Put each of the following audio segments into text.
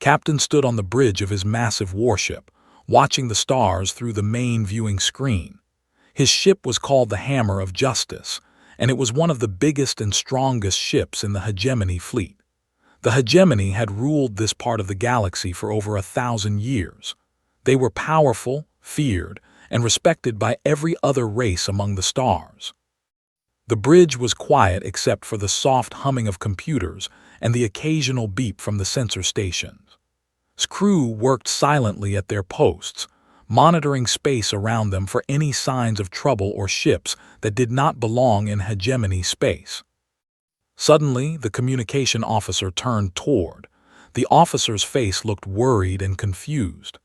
Captain stood on the bridge of his massive warship, watching the stars through the main viewing screen. His ship was called the Hammer of Justice, and it was one of the biggest and strongest ships in the Hegemony fleet. The Hegemony had ruled this part of the galaxy for over 1,000 years. They were powerful, feared, and respected by every other race among the stars. The bridge was quiet except for the soft humming of computers and the occasional beep from the sensor stations. Crew worked silently at their posts, monitoring space around them for any signs of trouble or ships that did not belong in Hegemony space. Suddenly, the communication officer turned toward. The officer's face looked worried and confused.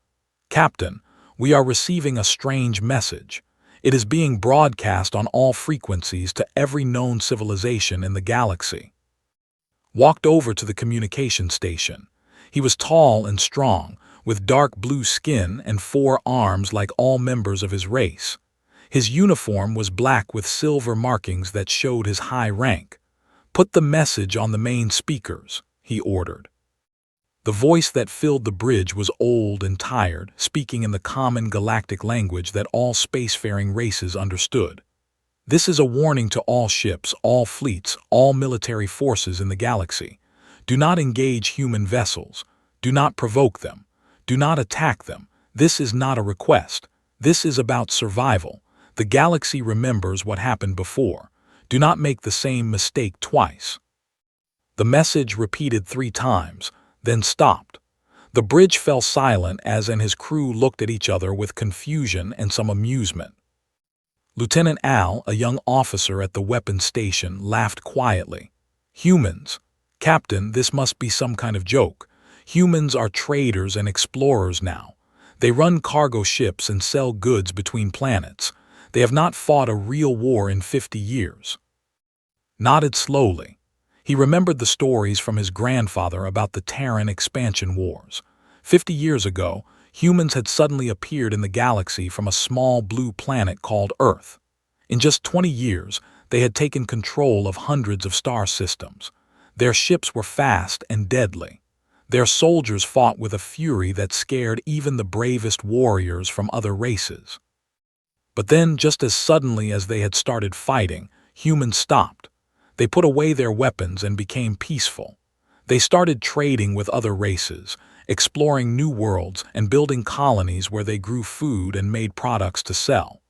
"Captain, we are receiving a strange message. It is being broadcast on all frequencies to every known civilization in the galaxy." Walked over to the communication station. He was tall and strong, with dark blue skin and 4 arms like all members of his race. His uniform was black with silver markings that showed his high rank. "Put the message on the main speakers," he ordered. The voice that filled the bridge was old and tired, speaking in the common galactic language that all spacefaring races understood. "This is a warning to all ships, all fleets, all military forces in the galaxy. Do not engage human vessels. Do not provoke them. Do not attack them. This is not a request. This is about survival. The galaxy remembers what happened before. Do not make the same mistake twice." The message repeated 3 times, then stopped. The bridge fell silent as his crew looked at each other with confusion and some amusement. Lieutenant Al, a young officer at the weapons station, laughed quietly. "Humans. Captain, this must be some kind of joke. Humans are traders and explorers now. They run cargo ships and sell goods between planets. They have not fought a real war in 50 years. Nodded slowly. He remembered the stories from his grandfather about the Terran expansion wars. 50 years ago, humans had suddenly appeared in the galaxy from a small blue planet called Earth. In just 20 years, they had taken control of hundreds of star systems. Their ships were fast and deadly. Their soldiers fought with a fury that scared even the bravest warriors from other races. But then, just as suddenly as they had started fighting, humans stopped. They put away their weapons and became peaceful. They started trading with other races, exploring new worlds and building colonies where they grew food and made products to sell.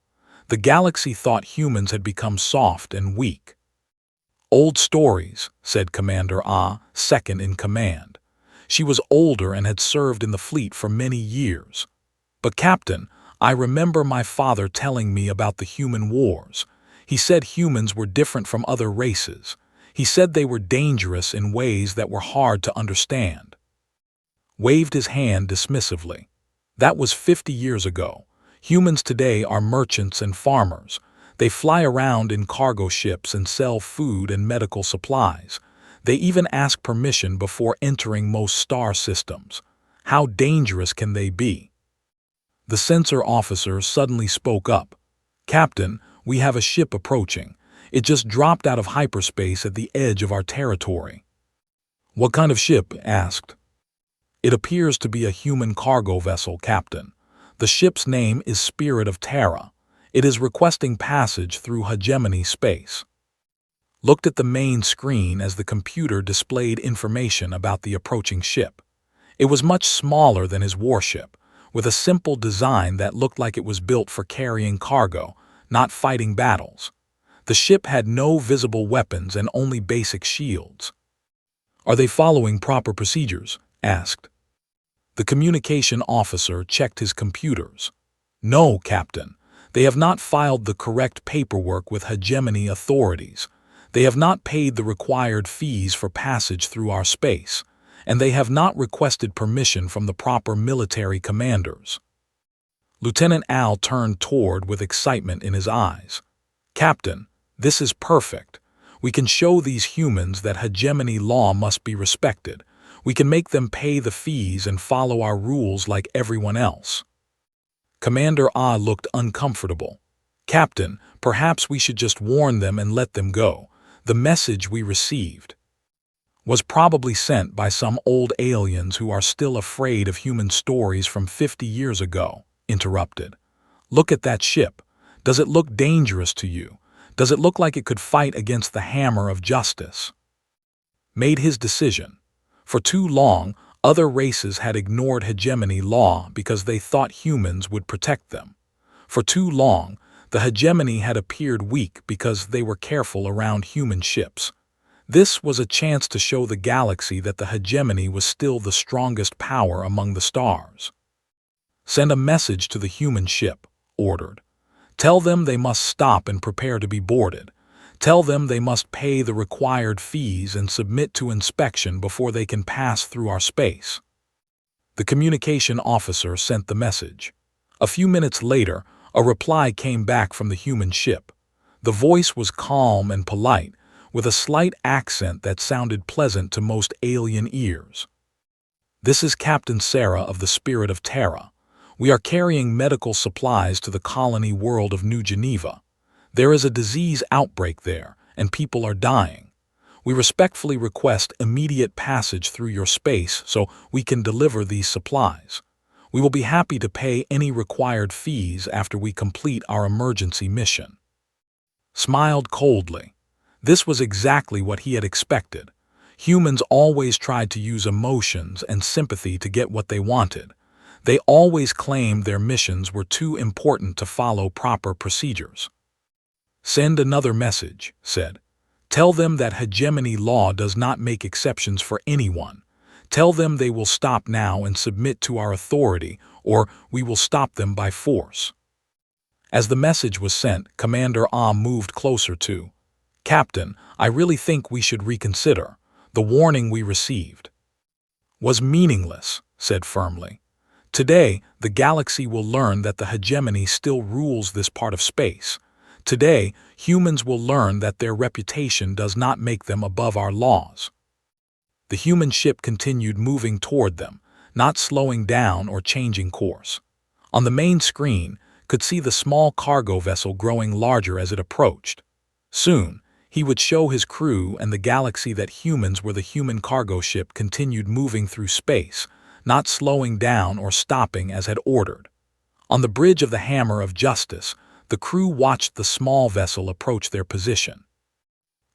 The galaxy thought humans had become soft and weak. "Old stories," said Commander Ah, second in command. She was older and had served in the fleet for many years. "But Captain, I remember my father telling me about the human wars. He said humans were different from other races. He said they were dangerous in ways that were hard to understand." Waved his hand dismissively. "That was 50 years ago. Humans today are merchants and farmers. They fly around in cargo ships and sell food and medical supplies. They even ask permission before entering most star systems. How dangerous can they be?" The sensor officer suddenly spoke up. "Captain, we have a ship approaching. It just dropped out of hyperspace at the edge of our territory." "What kind of ship?" asked. "It appears to be a human cargo vessel, Captain. The ship's name is Spirit of Terra. It is requesting passage through Hegemony space." Looked at the main screen as the computer displayed information about the approaching ship. It was much smaller than his warship, with a simple design that looked like it was built for carrying cargo, not fighting battles. The ship had no visible weapons and only basic shields. "Are they following proper procedures?" asked. The communication officer checked his computers. "No, Captain. They have not filed the correct paperwork with Hegemony authorities. They have not paid the required fees for passage through our space, and they have not requested permission from the proper military commanders." Lieutenant Al turned toward with excitement in his eyes. "Captain, this is perfect. We can show these humans that Hegemony law must be respected. We can make them pay the fees and follow our rules like everyone else." Commander Ah looked uncomfortable. "Captain, perhaps we should just warn them and let them go. The message we received." Was probably sent by some old aliens who are still afraid of human stories from 50 years ago, interrupted. Look at that ship. Does it look dangerous to you? Does it look like it could fight against the hammer of justice? Made his decision. For too long, other races had ignored hegemony law because they thought humans would protect them. For too long, the hegemony had appeared weak because they were careful around human ships. This was a chance to show the galaxy that the hegemony was still the strongest power among the stars. Send a message to the human ship, ordered. Tell them they must stop and prepare to be boarded. Tell them they must pay the required fees and submit to inspection before they can pass through our space. The communication officer sent the message. A few minutes later, a reply came back from the human ship. The voice was calm and polite, with a slight accent that sounded pleasant to most alien ears. This is Captain Sarah of the Spirit of Terra. We are carrying medical supplies to the colony world of New Geneva. There is a disease outbreak there, and people are dying. We respectfully request immediate passage through your space so we can deliver these supplies. We will be happy to pay any required fees after we complete our emergency mission. Smiled coldly. This was exactly what he had expected. Humans always tried to use emotions and sympathy to get what they wanted. They always claimed their missions were too important to follow proper procedures. Send another message, said. Tell them that hegemony law does not make exceptions for anyone. Tell them they will stop now and submit to our authority, or we will stop them by force. As the message was sent, Commander moved closer to. Captain, I really think we should reconsider. The warning we received was meaningless, said firmly. Today, the galaxy will learn that the hegemony still rules this part of space. Today, humans will learn that their reputation does not make them above our laws. The human ship continued moving toward them, not slowing down or changing course. On the main screen, could see the small cargo vessel growing larger as it approached. Soon, he would show his crew and the galaxy that humans were the human cargo ship continued moving through space, not slowing down or stopping as had ordered. On the bridge of the Hammer of Justice, the crew watched the small vessel approach their position.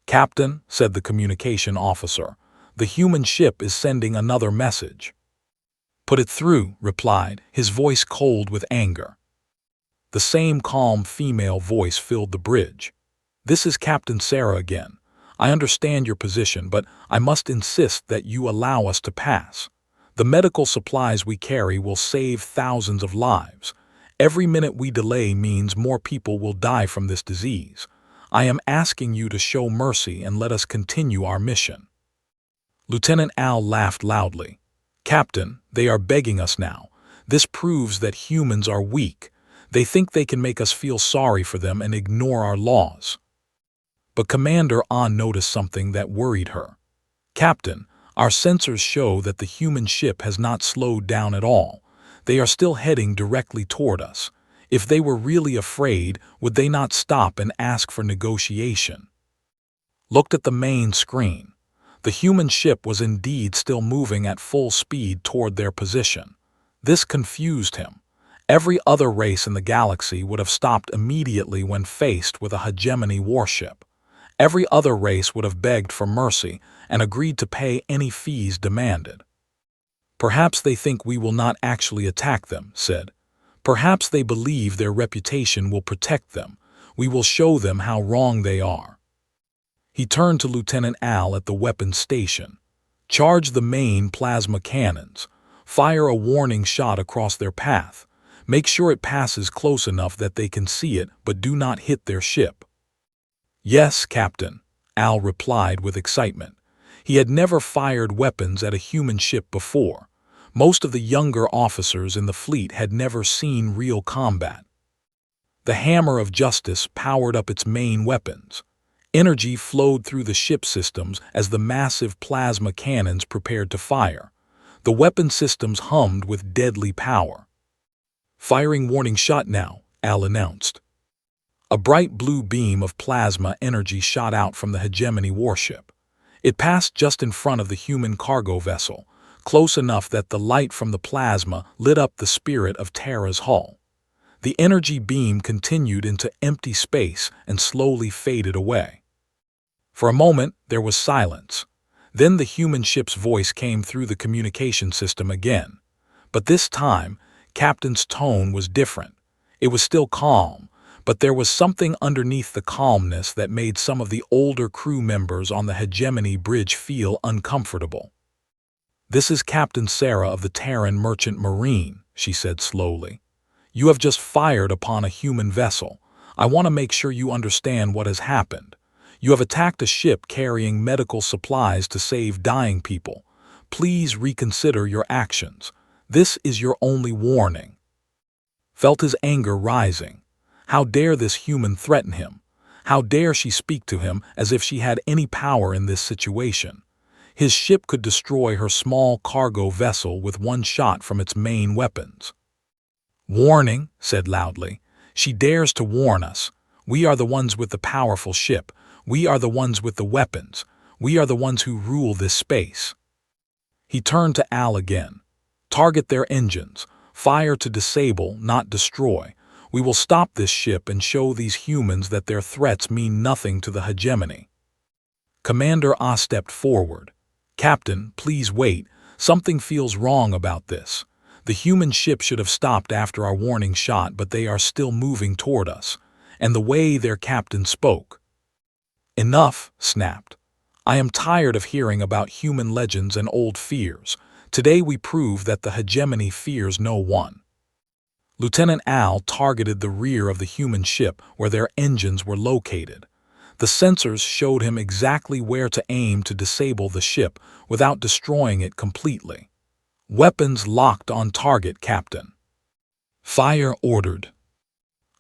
Captain, said the communication officer, the human ship is sending another message. Put it through, replied, his voice cold with anger. The same calm female voice filled the bridge. This is Captain Sarah again. I understand your position, but I must insist that you allow us to pass. The medical supplies we carry will save thousands of lives. Every minute we delay means more people will die from this disease. I am asking you to show mercy and let us continue our mission. Lieutenant Al laughed loudly. Captain, they are begging us now. This proves that humans are weak. They think they can make us feel sorry for them and ignore our laws. But Commander noticed something that worried her. Captain, our sensors show that the human ship has not slowed down at all. They are still heading directly toward us. If they were really afraid, would they not stop and ask for negotiation? Looked at the main screen. The human ship was indeed still moving at full speed toward their position. This confused him. Every other race in the galaxy would have stopped immediately when faced with a hegemony warship. Every other race would have begged for mercy and agreed to pay any fees demanded. Perhaps they think we will not actually attack them, said. Perhaps they believe their reputation will protect them. We will show them how wrong they are. He turned to Lieutenant Al at the weapons station. Charge the main plasma cannons. Fire a warning shot across their path. Make sure it passes close enough that they can see it, but do not hit their ship. Yes, Captain, Al replied with excitement. He had never fired weapons at a human ship before. Most of the younger officers in the fleet had never seen real combat. The Hammer of Justice powered up its main weapons. Energy flowed through the ship systems as the massive plasma cannons prepared to fire. The weapon systems hummed with deadly power. Firing warning shot now, Al announced. A bright blue beam of plasma energy shot out from the hegemony warship. It passed just in front of the human cargo vessel, close enough that the light from the plasma lit up the spirit of Terra's hull. The energy beam continued into empty space and slowly faded away. For a moment, there was silence. Then the human ship's voice came through the communication system again. But this time, Captain's tone was different. It was still calm, but there was something underneath the calmness that made some of the older crew members on the Hegemony bridge feel uncomfortable. "This is Captain Sarah of the Terran Merchant Marine," she said slowly. "You have just fired upon a human vessel. I want to make sure you understand what has happened. You have attacked a ship carrying medical supplies to save dying people. Please reconsider your actions. This is your only warning." Felt his anger rising. How dare this human threaten him? How dare she speak to him as if she had any power in this situation? His ship could destroy her small cargo vessel with one shot from its main weapons. "Warning," said loudly. "She dares to warn us. We are the ones with the powerful ship. We are the ones with the weapons. We are the ones who rule this space." He turned to Al again. "Target their engines. Fire to disable, not destroy. We will stop this ship and show these humans that their threats mean nothing to the hegemony." Commander Ah stepped forward. "Captain, please wait. Something feels wrong about this. The human ship should have stopped after our warning shot, but they are still moving toward us." And the way their captain spoke. "Enough," snapped. "I am tired of hearing about human legends and old fears. Today we prove that the hegemony fears no one." Lieutenant Al targeted the rear of the human ship where their engines were located. The sensors showed him exactly where to aim to disable the ship without destroying it completely. "Weapons locked on target, Captain." "Fire ordered."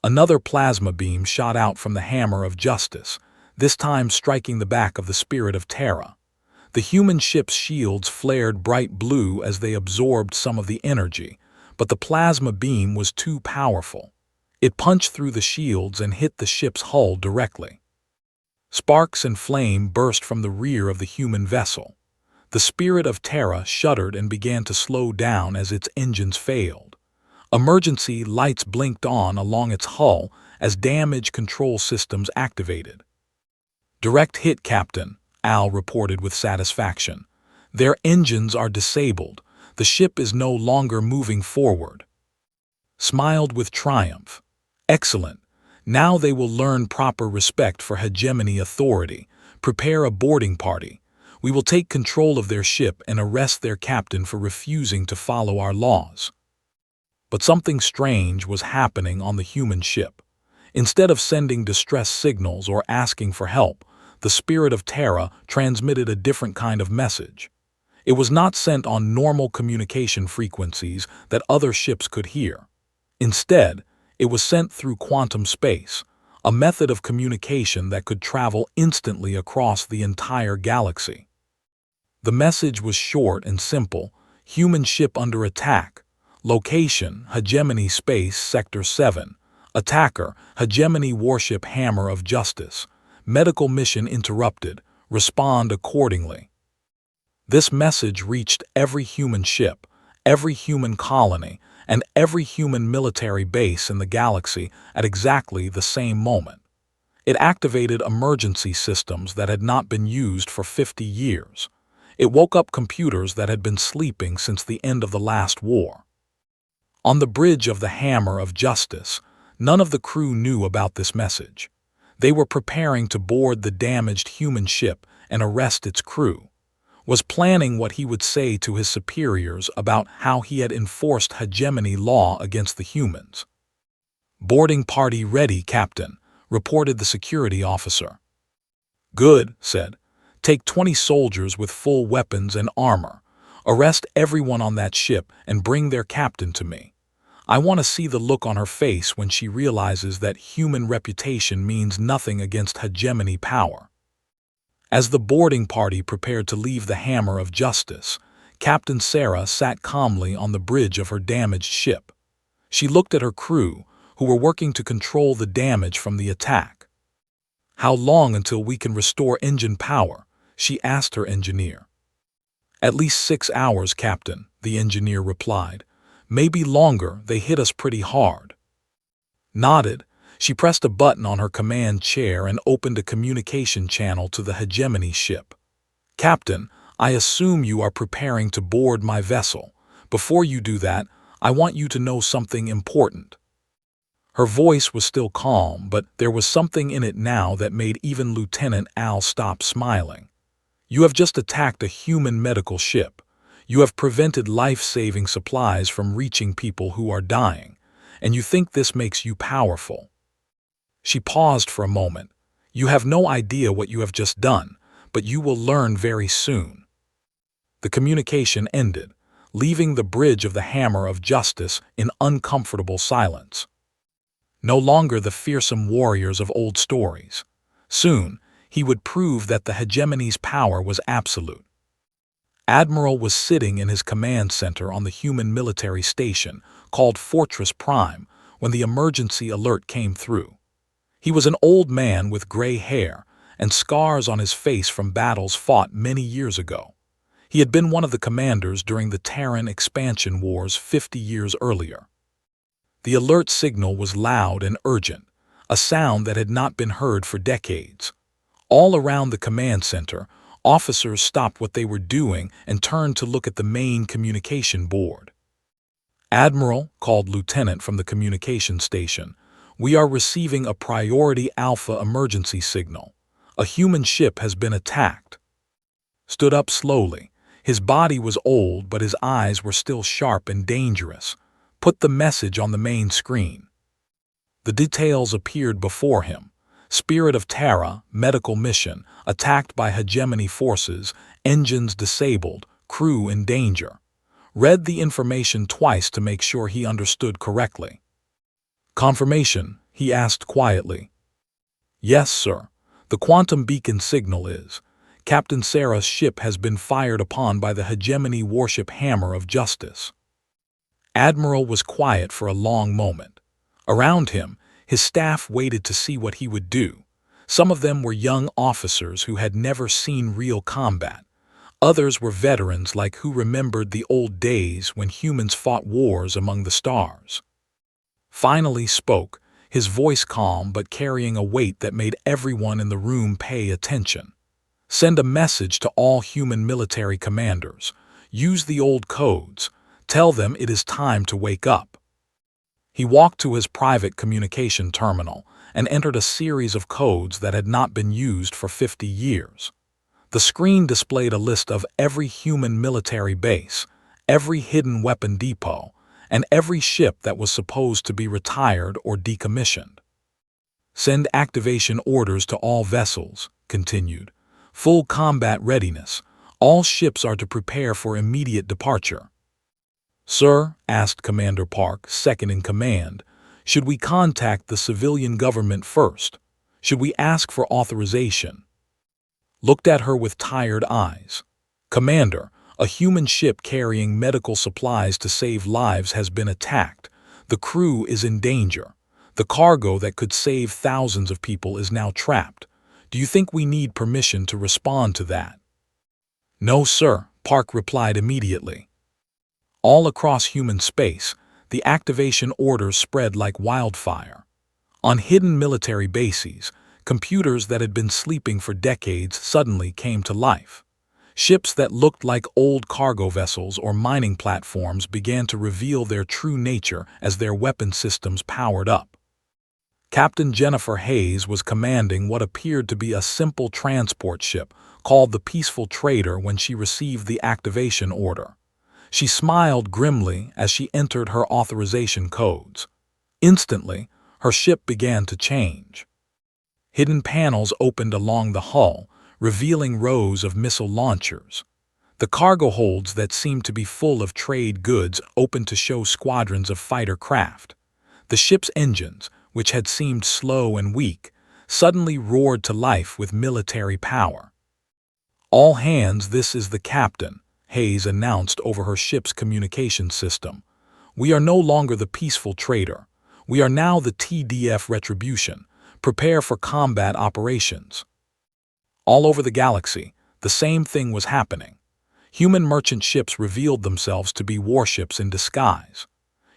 Another plasma beam shot out from the hammer of justice, this time striking the back of the Spirit of Terra. The human ship's shields flared bright blue as they absorbed some of the energy, but the plasma beam was too powerful. It punched through the shields and hit the ship's hull directly. Sparks and flame burst from the rear of the human vessel. The Spirit of Terra shuddered and began to slow down as its engines failed. Emergency lights blinked on along its hull as damage control systems activated. "Direct hit, Captain," Al reported with satisfaction. "Their engines are disabled. The ship is no longer moving forward." Smiled with triumph. "Excellent. Now they will learn proper respect for hegemony authority. Prepare a boarding party. We will take control of their ship and arrest their captain for refusing to follow our laws." But something strange was happening on the human ship. Instead of sending distress signals or asking for help, the Spirit of Terra transmitted a different kind of message. It was not sent on normal communication frequencies that other ships could hear. Instead, it was sent through quantum space, a method of communication that could travel instantly across the entire galaxy. The message was short and simple: human ship under attack. Location: Hegemony Space Sector 7. Attacker: Hegemony Warship Hammer of Justice. Medical mission interrupted. Respond accordingly. This message reached every human ship, every human colony, and every human military base in the galaxy at exactly the same moment. It activated emergency systems that had not been used for 50 years. It woke up computers that had been sleeping since the end of the last war. On the bridge of the Hammer of Justice, none of the crew knew about this message. They were preparing to board the damaged human ship and arrest its crew. Was planning what he would say to his superiors about how he had enforced hegemony law against the humans. "Boarding party ready, Captain," reported the security officer. "Good," said. "Take 20 soldiers with full weapons and armor. Arrest everyone on that ship and bring their captain to me. I want to see the look on her face when she realizes that human reputation means nothing against hegemony power." As the boarding party prepared to leave the Hammer of Justice, Captain Sarah sat calmly on the bridge of her damaged ship. She looked at her crew, who were working to control the damage from the attack. "How long until we can restore engine power?" she asked her engineer. At least 6 hours, Captain, the engineer replied. Maybe longer, they hit us pretty hard. Nodded, she pressed a button on her command chair and opened a communication channel to the hegemony ship. Captain, I assume you are preparing to board my vessel. Before you do that, I want you to know something important. Her voice was still calm, but there was something in it now that made even Lieutenant Al stop smiling. You have just attacked a human medical ship. You have prevented life-saving supplies from reaching people who are dying, and you think this makes you powerful. She paused for a moment. You have no idea what you have just done, but you will learn very soon. The communication ended, leaving the bridge of the Hammer of Justice in uncomfortable silence. No longer the fearsome warriors of old stories. Soon, he would prove that the hegemony's power was absolute. Admiral was sitting in his command center on the human military station, called Fortress Prime, when the emergency alert came through. He was an old man with gray hair and scars on his face from battles fought many years ago. He had been one of the commanders during the Terran expansion wars 50 years earlier. The alert signal was loud and urgent, a sound that had not been heard for decades. All around the command center, officers stopped what they were doing and turned to look at the main communication board. Admiral, called Lieutenant from the communication station, we are receiving a priority Alpha emergency signal. A human ship has been attacked. Stood up slowly. His body was old, but his eyes were still sharp and dangerous. Put the message on the main screen. The details appeared before him. Spirit of Terra, medical mission, attacked by hegemony forces, engines disabled, crew in danger. Read the information twice to make sure he understood correctly. Confirmation, he asked quietly. Yes, sir. The quantum beacon signal is. Captain Sarah's ship has been fired upon by the hegemony warship Hammer of Justice. Admiral was quiet for a long moment. Around him, his staff waited to see what he would do. Some of them were young officers who had never seen real combat. Others were veterans who remembered the old days when humans fought wars among the stars. Finally spoke, his voice calm but carrying a weight that made everyone in the room pay attention. Send a message to all human military commanders. Use the old codes. Tell them it is time to wake up. He walked to his private communication terminal and entered a series of codes that had not been used for 50 years. The screen displayed a list of every human military base, every hidden weapon depot, and every ship that was supposed to be retired or decommissioned. Send activation orders to all vessels, continued. Full combat readiness. All ships are to prepare for immediate departure. Sir, asked Commander Park, second in command, should we contact the civilian government first? Should we ask for authorization? Looked at her with tired eyes. Commander, a human ship carrying medical supplies to save lives has been attacked. The crew is in danger. The cargo that could save thousands of people is now trapped. Do you think we need permission to respond to that? No, sir, Park replied immediately. All across human space, the activation orders spread like wildfire. On hidden military bases, computers that had been sleeping for decades suddenly came to life. Ships that looked like old cargo vessels or mining platforms began to reveal their true nature as their weapon systems powered up. Captain Jennifer Hayes was commanding what appeared to be a simple transport ship called the Peaceful Trader when she received the activation order. She smiled grimly as she entered her authorization codes. Instantly, her ship began to change. Hidden panels opened along the hull, revealing rows of missile launchers. The cargo holds that seemed to be full of trade goods opened to show squadrons of fighter craft. The ship's engines, which had seemed slow and weak, suddenly roared to life with military power. All hands, this is the captain, Hayes announced over her ship's communication system. We are no longer the Peaceful Trader. We are now the TDF Retribution. Prepare for combat operations. All over the galaxy, the same thing was happening. Human merchant ships revealed themselves to be warships in disguise.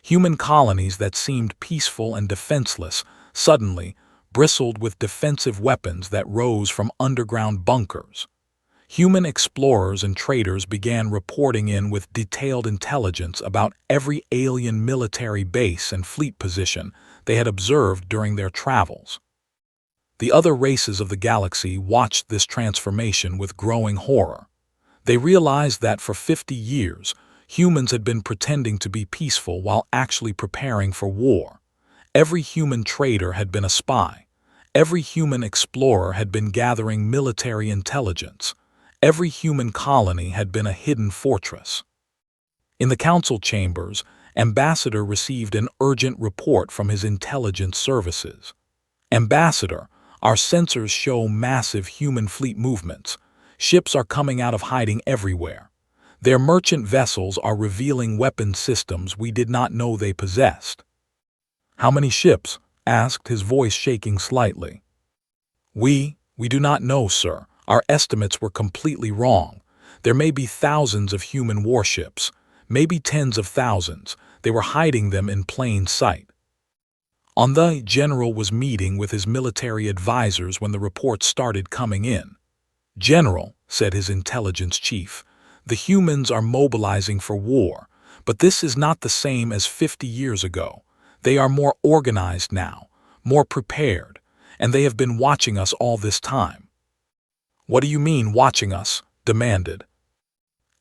Human colonies that seemed peaceful and defenseless suddenly bristled with defensive weapons that rose from underground bunkers. Human explorers and traders began reporting in with detailed intelligence about every alien military base and fleet position they had observed during their travels. The other races of the galaxy watched this transformation with growing horror. They realized that for 50 years, humans had been pretending to be peaceful while actually preparing for war. Every human trader had been a spy. Every human explorer had been gathering military intelligence. Every human colony had been a hidden fortress. In the council chambers, Ambassador received an urgent report from his intelligence services. Ambassador, our sensors show massive human fleet movements. Ships are coming out of hiding everywhere. Their merchant vessels are revealing weapon systems we did not know they possessed. "How many ships?" asked, his voice shaking slightly. We do not know, sir. Our estimates were completely wrong. There may be thousands of human warships, maybe tens of thousands. They were hiding them in plain sight." The general was meeting with his military advisors when the reports started coming in. "General," said his intelligence chief, "the humans are mobilizing for war, but this is not the same as 50 years ago. They are more organized now, more prepared, and they have been watching us all this time." "What do you mean, watching us?" demanded.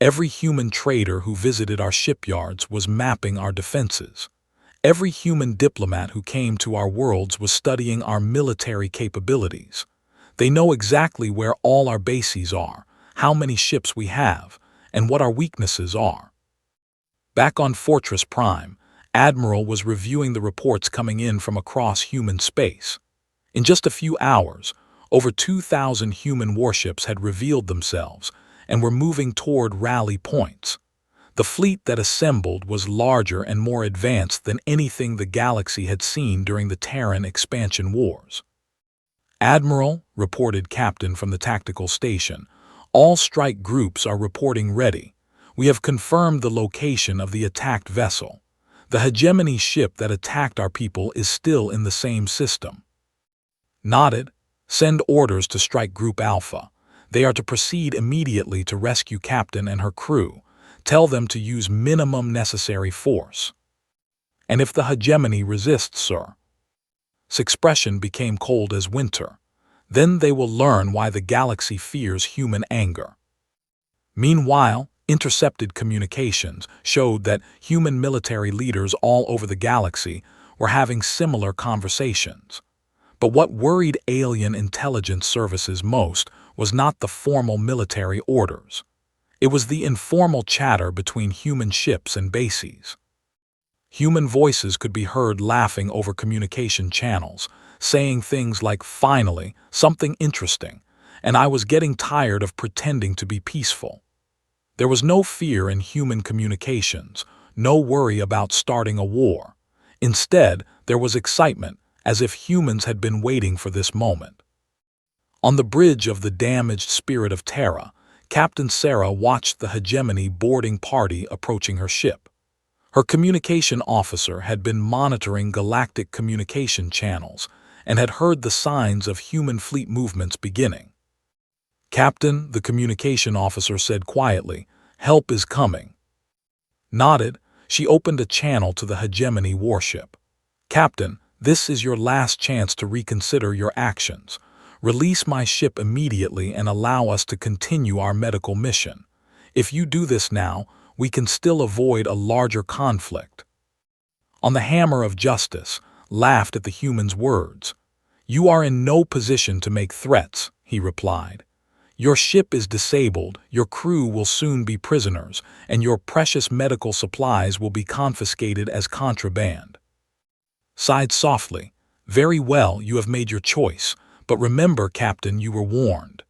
"Every human trader who visited our shipyards was mapping our defenses. Every human diplomat who came to our worlds was studying our military capabilities. They know exactly where all our bases are, how many ships we have, and what our weaknesses are." Back on Fortress Prime, Admiral was reviewing the reports coming in from across human space. In just a few hours, over 2,000 human warships had revealed themselves and were moving toward rally points. The fleet that assembled was larger and more advanced than anything the galaxy had seen during the Terran expansion wars. "Admiral," reported Captain from the tactical station, "all strike groups are reporting ready. We have confirmed the location of the attacked vessel. The hegemony ship that attacked our people is still in the same system." "Noted. Send orders to Strike Group Alpha. They are to proceed immediately to rescue Captain and her crew. Tell them to use minimum necessary force." "And if the hegemony resists, sir?" His expression became cold as winter. "Then they will learn why the galaxy fears human anger." Meanwhile, intercepted communications showed that human military leaders all over the galaxy were having similar conversations. But what worried alien intelligence services most was not the formal military orders. It was the informal chatter between human ships and bases. Human voices could be heard laughing over communication channels, saying things like, "Finally, something interesting," and "I was getting tired of pretending to be peaceful." There was no fear in human communications, no worry about starting a war. Instead, there was excitement, as if humans had been waiting for this moment. On the bridge of the damaged Spirit of Terra, Captain Sarah watched the hegemony boarding party approaching her ship. Her communication officer had been monitoring galactic communication channels and had heard the signs of human fleet movements beginning. "Captain," the communication officer said quietly, "help is coming." Nodded, she opened a channel to the hegemony warship. "Captain, this is your last chance to reconsider your actions. Release my ship immediately and allow us to continue our medical mission. If you do this now, we can still avoid a larger conflict." On the Hammer of Justice laughed at the human's words. "You are in no position to make threats," he replied. "Your ship is disabled, your crew will soon be prisoners, and your precious medical supplies will be confiscated as contraband." Sighed softly, "Very well, you have made your choice, but remember, Captain, you were warned."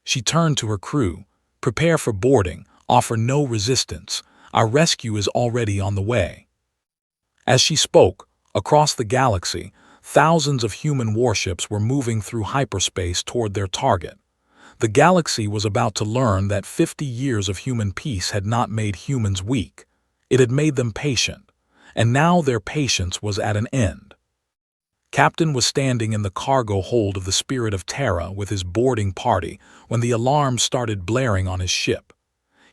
She turned to her crew. "Prepare for boarding, offer no resistance. Our rescue is already on the way." As she spoke, across the galaxy, thousands of human warships were moving through hyperspace toward their target. The galaxy was about to learn that 50 years of human peace had not made humans weak. It had made them patient, and now their patience was at an end. Captain was standing in the cargo hold of the Spirit of Terra with his boarding party when the alarm started blaring on his ship.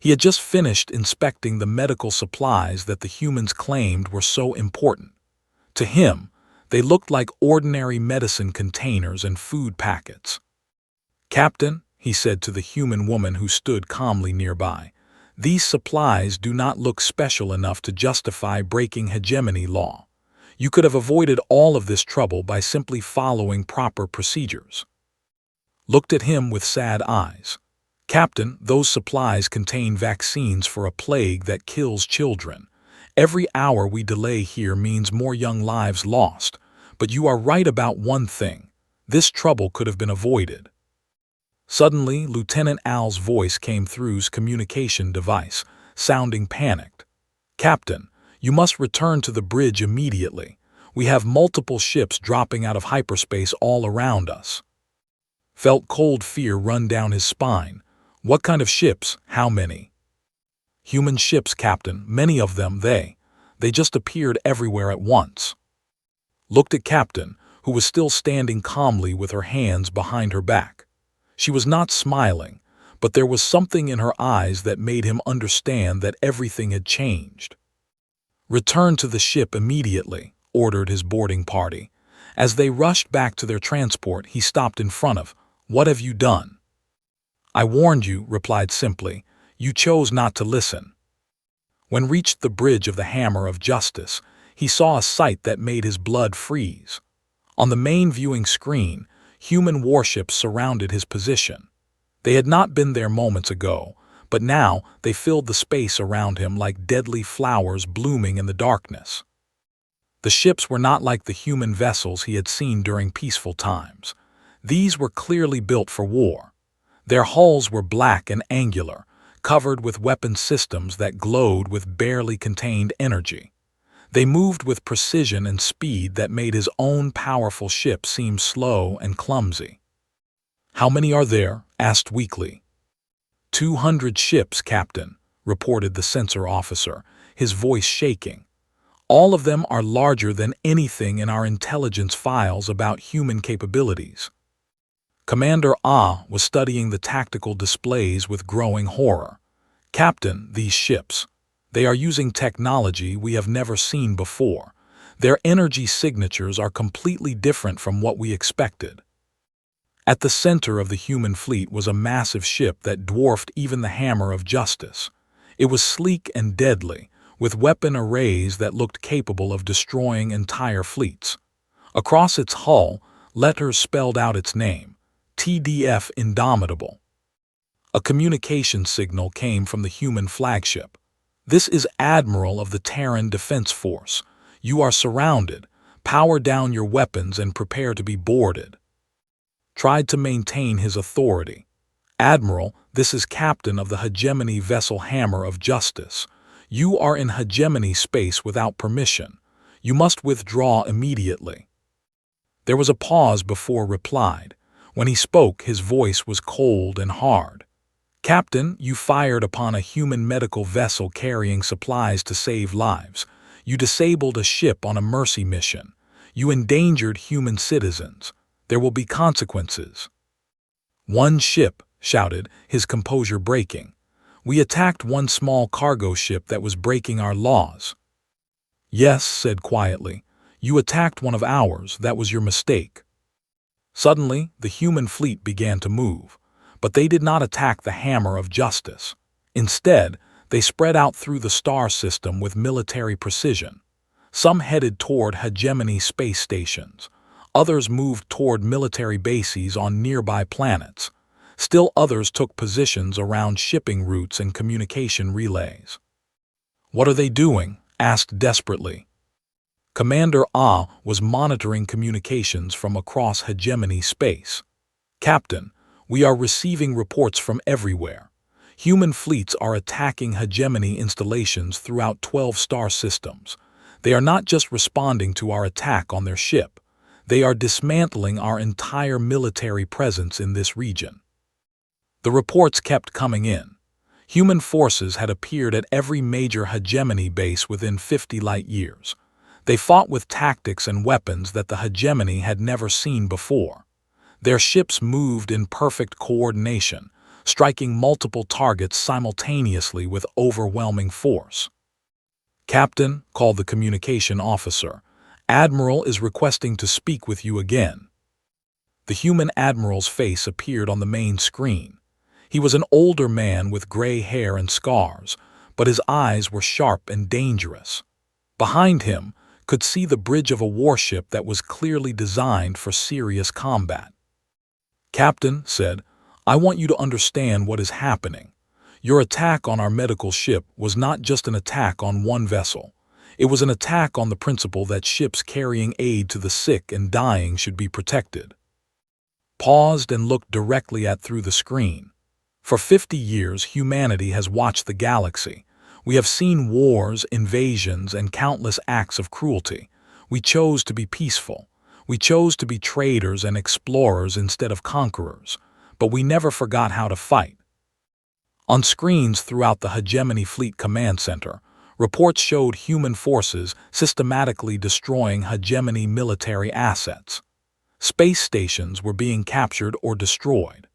He had just finished inspecting the medical supplies that the humans claimed were so important. To him, they looked like ordinary medicine containers and food packets. "Captain," he said to the human woman who stood calmly nearby, "these supplies do not look special enough to justify breaking hegemony law. You could have avoided all of this trouble by simply following proper procedures." Looked at him with sad eyes. "Captain, those supplies contain vaccines for a plague that kills children. Every hour we delay here means more young lives lost. But you are right about one thing. This trouble could have been avoided." Suddenly, Lieutenant Al's voice came through his communication device, sounding panicked. "Captain, you must return to the bridge immediately. We have multiple ships dropping out of hyperspace all around us." Felt cold fear run down his spine. "What kind of ships? How many?" "Human ships, Captain, many of them. They just appeared everywhere at once." Looked at Captain, who was still standing calmly with her hands behind her back. She was not smiling, but there was something in her eyes that made him understand that everything had changed. "Return to the ship immediately," ordered his boarding party. As they rushed back to their transport, he stopped in front of, "What have you done?" "I warned you," replied simply. "You chose not to listen." When reached the bridge of the Hammer of Justice, he saw a sight that made his blood freeze. On the main viewing screen, human warships surrounded his position. They had not been there moments ago, but now they filled the space around him like deadly flowers blooming in the darkness. The ships were not like the human vessels he had seen during peaceful times. These were clearly built for war. Their hulls were black and angular, covered with weapon systems that glowed with barely contained energy. They moved with precision and speed that made his own powerful ship seem slow and clumsy. "How many are there?" asked Weakly. 200 ships, Captain," reported the sensor officer, his voice shaking. "All of them are larger than anything in our intelligence files about human capabilities." Commander Ah was studying the tactical displays with growing horror. "Captain, these ships. They are using technology we have never seen before. Their energy signatures are completely different from what we expected." At the center of the human fleet was a massive ship that dwarfed even the Hammer of Justice. It was sleek and deadly, with weapon arrays that looked capable of destroying entire fleets. Across its hull, letters spelled out its name, TDF Indomitable. A communication signal came from the human flagship. "This is Admiral of the Terran Defense Force. You are surrounded. Power down your weapons and prepare to be boarded." Tried to maintain his authority. "Admiral, this is Captain of the Hegemony Vessel Hammer of Justice. You are in Hegemony space without permission. You must withdraw immediately." There was a pause before replied. When he spoke, his voice was cold and hard. "Captain, you fired upon a human medical vessel carrying supplies to save lives. You disabled a ship on a mercy mission. You endangered human citizens. There will be consequences." "One ship," shouted, his composure breaking. "We attacked one small cargo ship that was breaking our laws." "Yes," said quietly. "You attacked one of ours. That was your mistake." Suddenly, the human fleet began to move. But they did not attack the Hammer of Justice. Instead, they spread out through the star system with military precision. Some headed toward hegemony space stations. Others moved toward military bases on nearby planets. Still others took positions around shipping routes and communication relays. "What are they doing?" asked desperately. Commander Ah was monitoring communications from across hegemony space. "Captain, we are receiving reports from everywhere. Human fleets are attacking hegemony installations throughout 12 star systems. They are not just responding to our attack on their ship. They are dismantling our entire military presence in this region." The reports kept coming in. Human forces had appeared at every major hegemony base within 50 light-years. They fought with tactics and weapons that the hegemony had never seen before. Their ships moved in perfect coordination, striking multiple targets simultaneously with overwhelming force. "Captain," called the communication officer, "Admiral is requesting to speak with you again." The human admiral's face appeared on the main screen. He was an older man with gray hair and scars, but his eyes were sharp and dangerous. Behind him could see the bridge of a warship that was clearly designed for serious combat. "Captain," said, "I want you to understand what is happening. Your attack on our medical ship was not just an attack on one vessel. It was an attack on the principle that ships carrying aid to the sick and dying should be protected." Paused and looked directly at through the screen. For 50 years, humanity has watched the galaxy. We have seen wars, invasions, and countless acts of cruelty. We chose to be peaceful. We chose to be traders and explorers instead of conquerors, but we never forgot how to fight. On screens throughout the Hegemony Fleet Command Center, reports showed human forces systematically destroying hegemony military assets. Space stations were being captured or destroyed.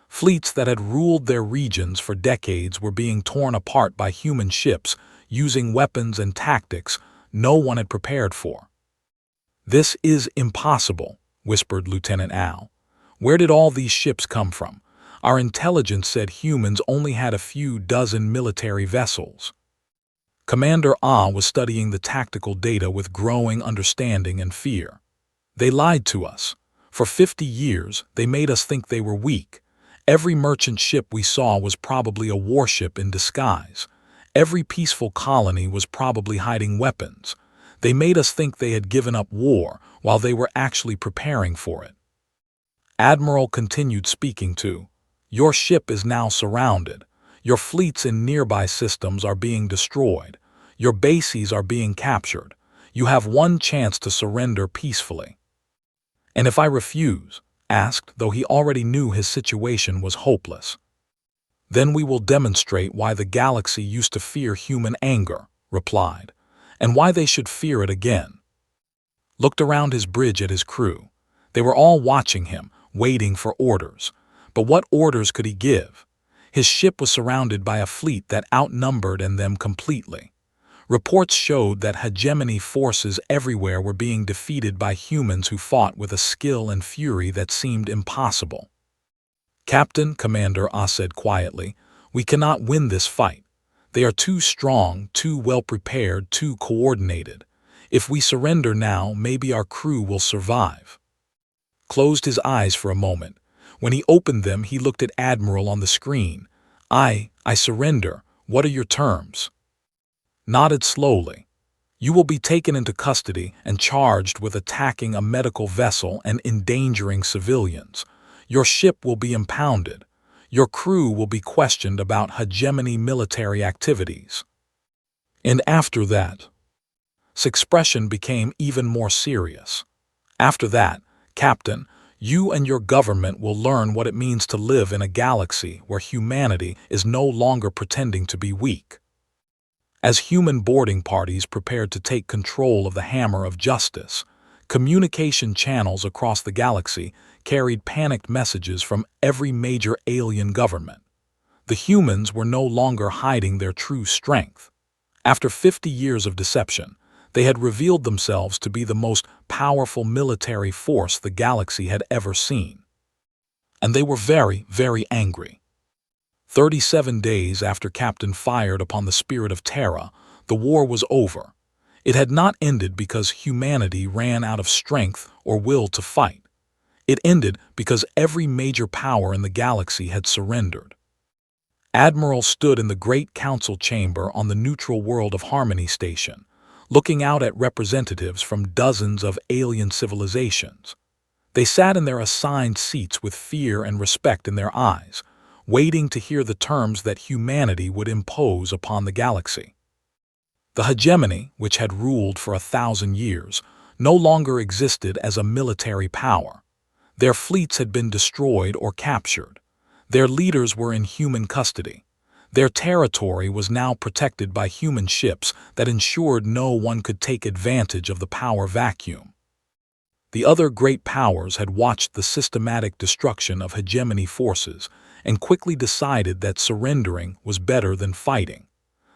Fleets that had ruled their regions for decades were being torn apart by human ships using weapons and tactics no one had prepared for. "This is impossible," whispered Lieutenant Al. "Where did all these ships come from? Our intelligence said humans only had a few dozen military vessels." Commander Ah was studying the tactical data with growing understanding and fear. "They lied to us. For 50 years, they made us think they were weak. Every merchant ship we saw was probably a warship in disguise. Every peaceful colony was probably hiding weapons. They made us think they had given up war while they were actually preparing for it." Admiral continued speaking to, "Your ship is now surrounded. Your fleets in nearby systems are being destroyed. Your bases are being captured. You have one chance to surrender peacefully." "And if I refuse?" asked, though he already knew his situation was hopeless. "Then we will demonstrate why the galaxy used to fear human anger," replied, "and why they should fear it again." Looked around his bridge at his crew. They were all watching him, waiting for orders. But what orders could he give? His ship was surrounded by a fleet that outnumbered them completely. Reports showed that hegemony forces everywhere were being defeated by humans who fought with a skill and fury that seemed impossible. "Captain," Commander Ah said quietly, "we cannot win this fight. They are too strong, too well-prepared, too coordinated. If we surrender now, maybe our crew will survive." Closed his eyes for a moment. When he opened them, he looked at Admiral on the screen. I surrender. What are your terms?" Nodded slowly. "You will be taken into custody and charged with attacking a medical vessel and endangering civilians. Your ship will be impounded. Your crew will be questioned about hegemony military activities. And after that," his expression became even more serious. "After that, Captain, you and your government will learn what it means to live in a galaxy where humanity is no longer pretending to be weak." As human boarding parties prepared to take control of the hammer of justice, communication channels across the galaxy carried panicked messages from every major alien government. The humans were no longer hiding their true strength. After 50 years of deception, they had revealed themselves to be the most powerful military force the galaxy had ever seen. And they were very, very angry. 37 days after Captain fired upon the Spirit of Terra, the war was over. It had not ended because humanity ran out of strength or will to fight. It ended because every major power in the galaxy had surrendered. Admiral stood in the Great Council chamber on the neutral world of Harmony Station, looking out at representatives from dozens of alien civilizations. They sat in their assigned seats with fear and respect in their eyes, waiting to hear the terms that humanity would impose upon the galaxy. The hegemony, which had ruled for 1,000 years, no longer existed as a military power. Their fleets had been destroyed or captured. Their leaders were in human custody. Their territory was now protected by human ships that ensured no one could take advantage of the power vacuum. The other great powers had watched the systematic destruction of hegemony forces and quickly decided that surrendering was better than fighting.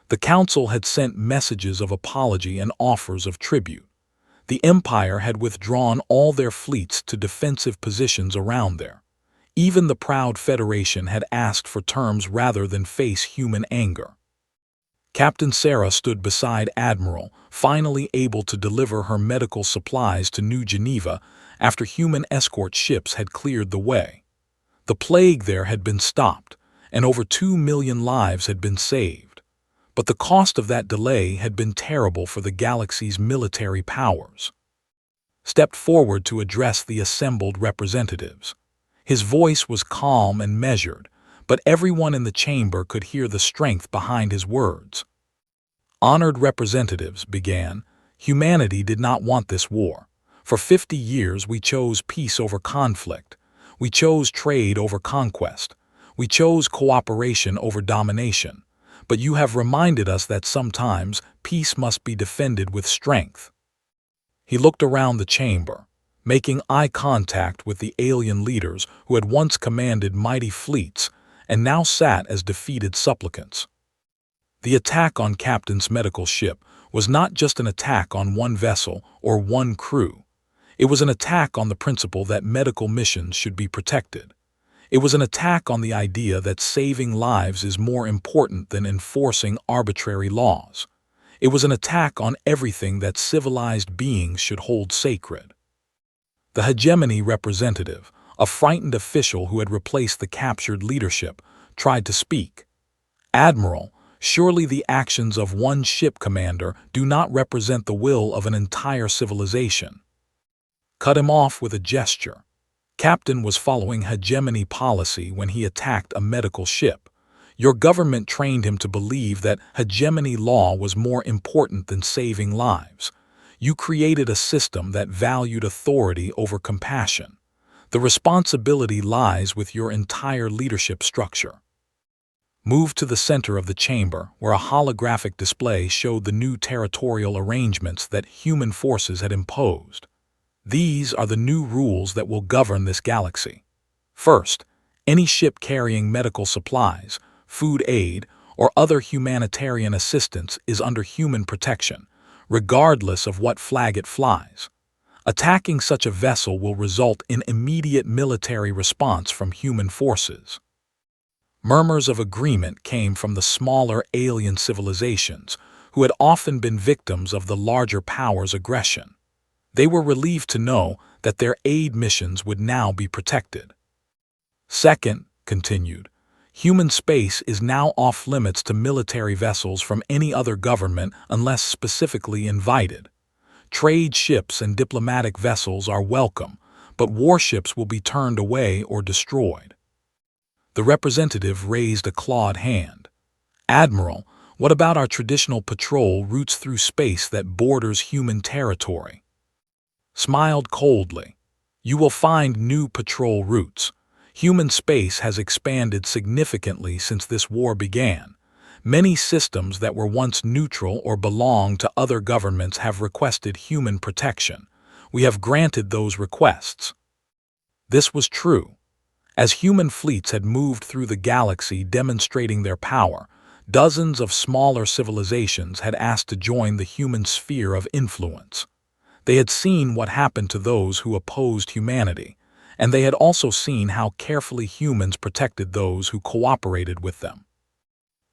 The Council had sent messages of apology and offers of tribute. The Empire had withdrawn all their fleets to defensive positions around there. Even the proud Federation had asked for terms rather than face human anger. Captain Sarah stood beside Admiral, finally able to deliver her medical supplies to New Geneva after human escort ships had cleared the way. The plague there had been stopped, and over 2 million lives had been saved. But the cost of that delay had been terrible for the galaxy's military powers. Stepped forward to address the assembled representatives. His voice was calm and measured, but everyone in the chamber could hear the strength behind his words. Honored representatives, began, humanity did not want this war. For 50 years we chose peace over conflict. We chose trade over conquest. We chose cooperation over domination. But you have reminded us that sometimes peace must be defended with strength. He looked around the chamber, making eye contact with the alien leaders who had once commanded mighty fleets and now sat as defeated supplicants. The attack on Captain's medical ship was not just an attack on one vessel or one crew. It was an attack on the principle that medical missions should be protected. It was an attack on the idea that saving lives is more important than enforcing arbitrary laws. It was an attack on everything that civilized beings should hold sacred. The hegemony representative, a frightened official who had replaced the captured leadership, tried to speak. Admiral, surely the actions of one ship commander do not represent the will of an entire civilization. Cut him off with a gesture. Captain was following hegemony policy when he attacked a medical ship. Your government trained him to believe that hegemony law was more important than saving lives. You created a system that valued authority over compassion. The responsibility lies with your entire leadership structure. Move to the center of the chamber, where a holographic display showed the new territorial arrangements that human forces had imposed. These are the new rules that will govern this galaxy. First, any ship carrying medical supplies, food aid, or other humanitarian assistance is under human protection, regardless of what flag it flies. Attacking such a vessel will result in immediate military response from human forces. Murmurs of agreement came from the smaller alien civilizations, who had often been victims of the larger powers' aggression. They were relieved to know that their aid missions would now be protected. Second, continued, human space is now off-limits to military vessels from any other government unless specifically invited. Trade ships and diplomatic vessels are welcome, but warships will be turned away or destroyed. The representative raised a clawed hand. Admiral, what about our traditional patrol routes through space that borders human territory? Smiled coldly. You will find new patrol routes. Human space has expanded significantly since this war began. Many systems that were once neutral or belonged to other governments have requested human protection. We have granted those requests. This was true. As human fleets had moved through the galaxy demonstrating their power, dozens of smaller civilizations had asked to join the human sphere of influence. They had seen what happened to those who opposed humanity, and they had also seen how carefully humans protected those who cooperated with them.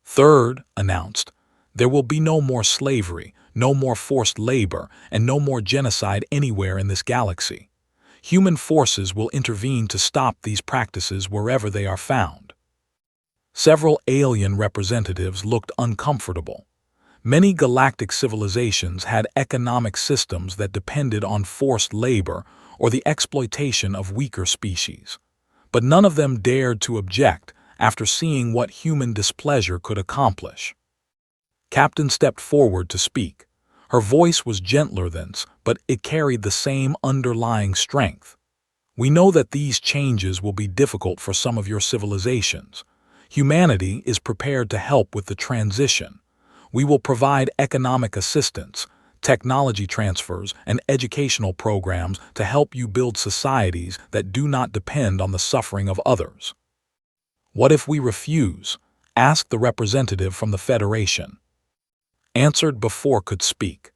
Third, announced, there will be no more slavery, no more forced labor, and no more genocide anywhere in this galaxy. Human forces will intervene to stop these practices wherever they are found. Several alien representatives looked uncomfortable. Many galactic civilizations had economic systems that depended on forced labor or the exploitation of weaker species. But none of them dared to object after seeing what human displeasure could accomplish. Captain stepped forward to speak. Her voice was gentler than, but it carried the same underlying strength. We know that these changes will be difficult for some of your civilizations. Humanity is prepared to help with the transition. We will provide economic assistance, technology transfers, and educational programs to help you build societies that do not depend on the suffering of others. What if we refuse? Asked the representative from the Federation. Answered before could speak.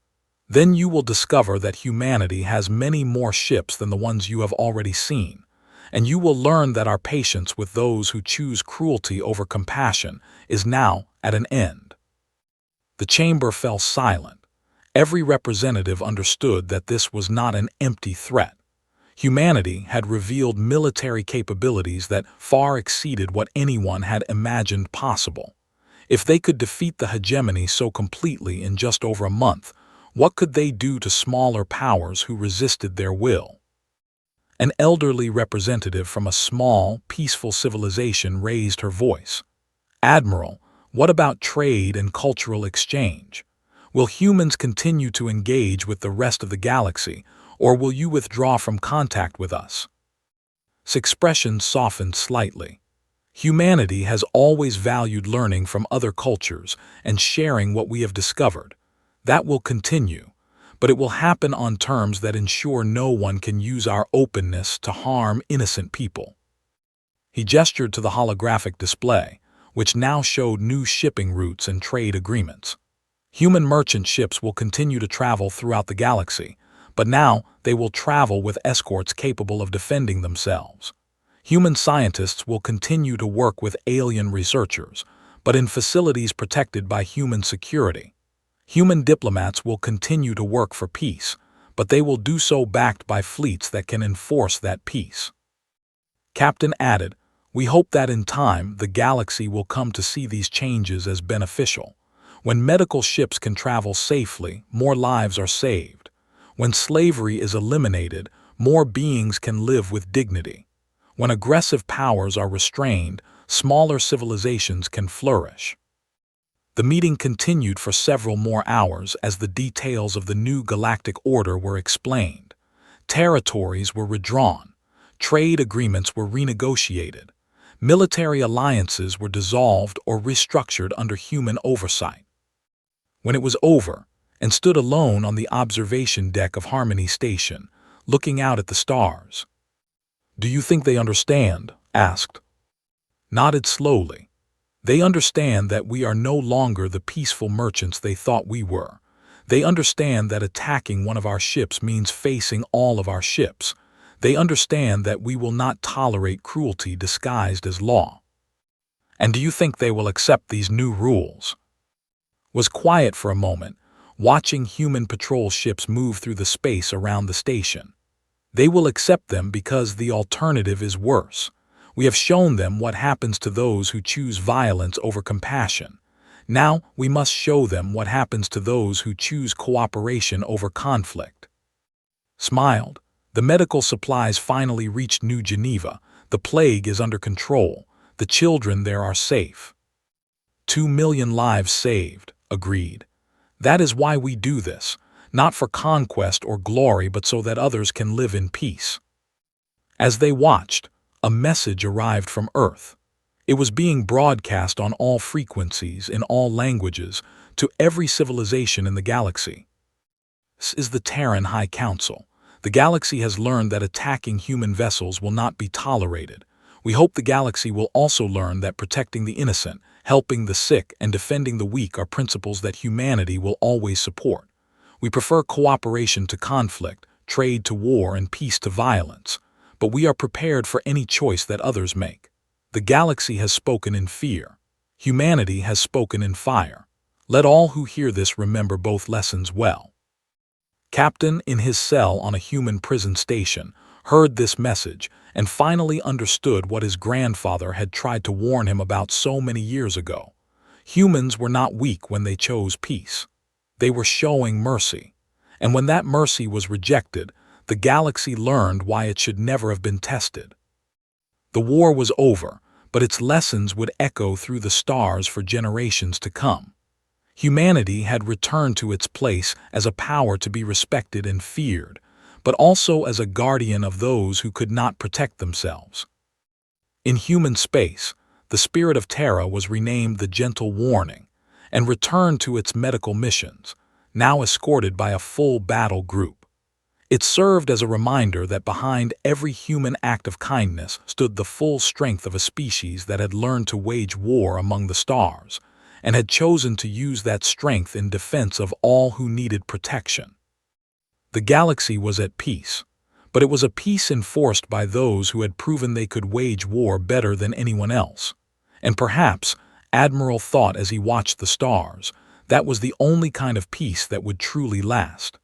Then you will discover that humanity has many more ships than the ones you have already seen, and you will learn that our patience with those who choose cruelty over compassion is now at an end. The chamber fell silent. Every representative understood that this was not an empty threat. Humanity had revealed military capabilities that far exceeded what anyone had imagined possible. If they could defeat the hegemony so completely in just over a month, what could they do to smaller powers who resisted their will? An elderly representative from a small, peaceful civilization raised her voice. Admiral, what about trade and cultural exchange? Will humans continue to engage with the rest of the galaxy, or will you withdraw from contact with us? His expression softened slightly. Humanity has always valued learning from other cultures and sharing what we have discovered. That will continue, but it will happen on terms that ensure no one can use our openness to harm innocent people. He gestured to the holographic display, which now showed new shipping routes and trade agreements. Human merchant ships will continue to travel throughout the galaxy, but now they will travel with escorts capable of defending themselves. Human scientists will continue to work with alien researchers, but in facilities protected by human security. Human diplomats will continue to work for peace, but they will do so backed by fleets that can enforce that peace. Captain added, "We hope that in time the galaxy will come to see these changes as beneficial. When medical ships can travel safely, more lives are saved. When slavery is eliminated, more beings can live with dignity. When aggressive powers are restrained, smaller civilizations can flourish." The meeting continued for several more hours as the details of the new galactic order were explained. Territories were redrawn. Trade agreements were renegotiated. Military alliances were dissolved or restructured under human oversight. When it was over, and stood alone on the observation deck of Harmony Station, looking out at the stars. "Do you think they understand?" asked. Nodded slowly. "They understand that we are no longer the peaceful merchants they thought we were. They understand that attacking one of our ships means facing all of our ships. They understand that we will not tolerate cruelty disguised as law." "And do you think they will accept these new rules?" Was quiet for a moment, watching human patrol ships move through the space around the station. "They will accept them because the alternative is worse. We have shown them what happens to those who choose violence over compassion. Now we must show them what happens to those who choose cooperation over conflict." Smiled. "The medical supplies finally reached New Geneva. The plague is under control. The children there are safe." 2 million lives saved, agreed. "That is why we do this, not for conquest or glory, but so that others can live in peace." As they watched, a message arrived from Earth. It was being broadcast on all frequencies, in all languages, to every civilization in the galaxy. "This is the Terran High Council. The galaxy has learned that attacking human vessels will not be tolerated. We hope the galaxy will also learn that protecting the innocent, helping the sick, and defending the weak are principles that humanity will always support. We prefer cooperation to conflict, trade to war, and peace to violence. But we are prepared for any choice that others make. The galaxy has spoken in fear. Humanity has spoken in fire. Let all who hear this remember both lessons well." Captain, in his cell on a human prison station, heard this message and finally understood what his grandfather had tried to warn him about so many years ago. Humans were not weak when they chose peace. They were showing mercy. And when that mercy was rejected, the galaxy learned why it should never have been tested. The war was over, but its lessons would echo through the stars for generations to come. Humanity had returned to its place as a power to be respected and feared, but also as a guardian of those who could not protect themselves. In human space, the Spirit of Terra was renamed the Gentle Warning and returned to its medical missions, now escorted by a full battle group. It served as a reminder that behind every human act of kindness stood the full strength of a species that had learned to wage war among the stars and had chosen to use that strength in defense of all who needed protection. The galaxy was at peace, but it was a peace enforced by those who had proven they could wage war better than anyone else. And perhaps, Admiral thought as he watched the stars, that was the only kind of peace that would truly last.